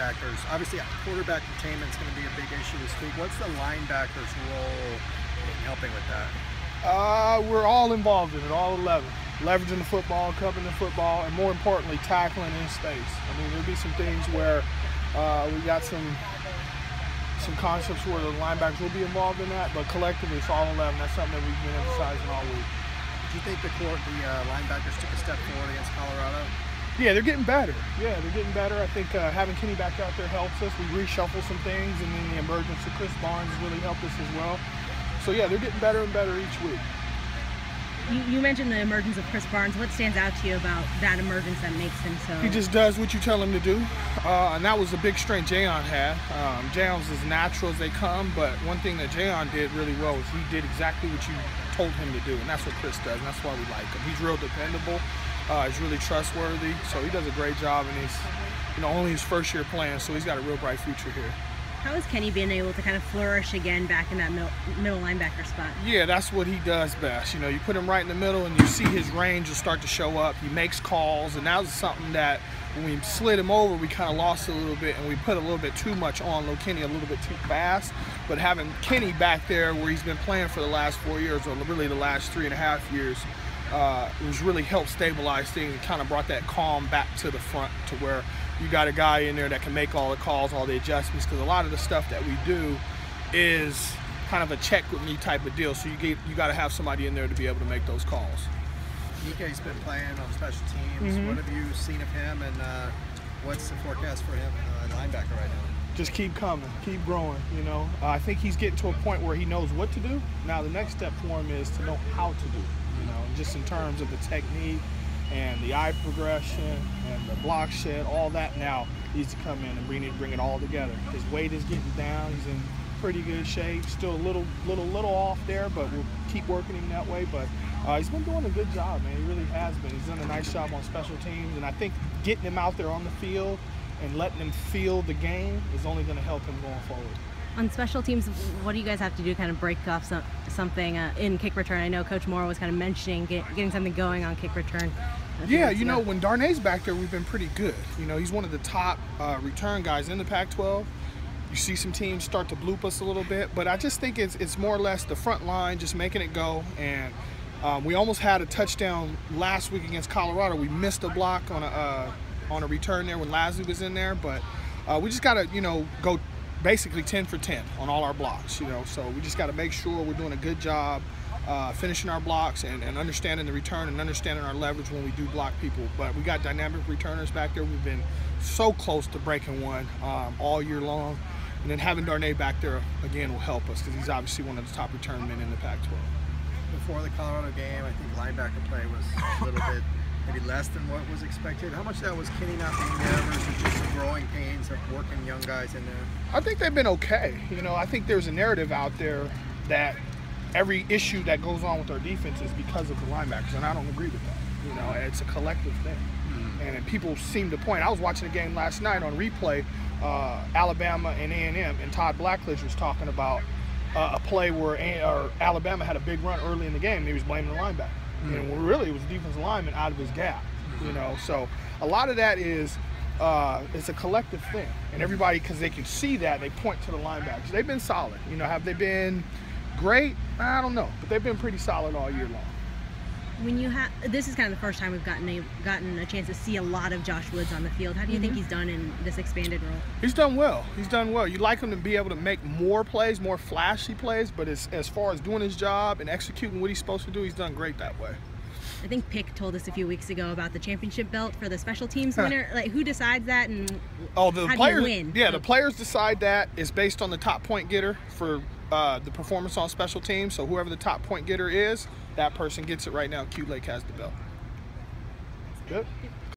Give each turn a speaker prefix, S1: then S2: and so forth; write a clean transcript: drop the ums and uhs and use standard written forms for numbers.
S1: linebackers. Obviously, quarterback containment is going to be a big issue this week. What's the linebackers' role in helping with that?
S2: We're all involved in it, all 11. Leveraging the football, covering the football, and more importantly, tackling in space. I mean, there'll be some things where we got some concepts where the linebackers will be involved in that, but collectively, it's all 11. That's something that we've been emphasizing all week.
S1: Do you think the linebackers took a step forward against Colorado?
S2: Yeah, they're getting better. Yeah, they're getting better. I think having Kenny back out there helps us. We reshuffle some things, and then the emergence of Chris Barnes has really helped us as well. So yeah, they're getting better and better each week.
S3: You mentioned the emergence of Chris Barnes. What stands out to you about that emergence that makes him so?
S2: He just does what you tell him to do, and that was a big strength Jayon had. Jayon's as natural as they come, but one thing that Jayon did really well was he did exactly what you told him to do, and that's what Chris does, and that's why we like him. He's real dependable. He's really trustworthy, so he does a great job, and he's only his first year playing, so he's got a real bright future here.
S3: How has Kenny been able to kind of flourish again back in that middle linebacker spot?
S2: Yeah, that's what he does best. You put him right in the middle and you see his range will start to show up. He makes calls, and that was something that when we slid him over, we kind of lost a little bit, and we put a little bit too much on Kenny a little bit too fast. But having Kenny back there where he's been playing for the last 4 years, or really the last 3.5 years, it was really helped stabilize things and kind of brought that calm back to the front to where you got a guy in there that can make all the calls, all the adjustments, because a lot of the stuff that we do is kind of a check with me type of deal. So you got to have somebody in there to be able to make those calls.
S1: DK's been playing on special teams. What have you seen of him, and what's the forecast for him linebacker right now?
S2: Just keep coming, keep growing, I think he's getting to a point where he knows what to do. Now the next step for him is to know how to do it, just in terms of the technique and the eye progression and the block shed, all that now needs to come in and bring it all together. His weight is getting down, he's in pretty good shape, still a little off there, but we'll keep working him that way. But he's been doing a good job, man. He really has been. He's done a nice job on special teams, and I think getting him out there on the field and letting him feel the game is only going to help him going forward.
S3: On special teams, what do you guys have to do to kind of break off something in kick return? I know Coach Moore was kind of mentioning getting something going on kick return.
S2: Yeah, when Darnay's back there, we've been pretty good. He's one of the top return guys in the Pac-12. You see some teams start to bloop us a little bit, but I just think it's more or less the front line just making it go. And we almost had a touchdown last week against Colorado. We missed a block on a return there when Lazu was in there, but we just got to go basically 10 for 10 on all our blocks, so we just got to make sure we're doing a good job finishing our blocks and understanding the return and understanding our leverage when we do block people. But we got dynamic returners back there. We've been so close to breaking one all year long, and then having Darnay back there again will help us because he's obviously one of the top return men in the Pac-12.
S1: Before the Colorado game, I think linebacker play was a little bit maybe less than what was expected. How much of that was Kenny not being there versus just the growing pains of working young guys in there?
S2: I think they've been okay. I think there's a narrative out there that every issue that goes on with our defense is because of the linebackers, and I don't agree with that. It's a collective thing. And people seem to point. I was watching a game last night on replay, Alabama and A&M, and Todd Blackledge was talking about a play where Alabama had a big run early in the game, and he was blaming the linebacker. And really, it was the defensive lineman out of his gap. So a lot of that is it's a collective thing, and everybody, because they can see that, they point to the linebackers. They've been solid. Have they been great? I don't know, but they've been pretty solid all year long.
S3: This is kind of the first time we've gotten a chance to see a lot of Josh Woods on the field. How do you think he's done in this expanded role?
S2: He's done well. He's done well. You'd like him to be able to make more plays, more flashy plays, but as far as doing his job and executing what he's supposed to do, he's done great that way.
S3: I think Pick told us a few weeks ago about the championship belt for the special teams winner. Like, who decides that, and how do you win?
S2: Yeah, the players decide that. It's based on the top point getter for the performance on special teams. So whoever the top point getter is, that person gets it right now. Q Lake has the belt. Good.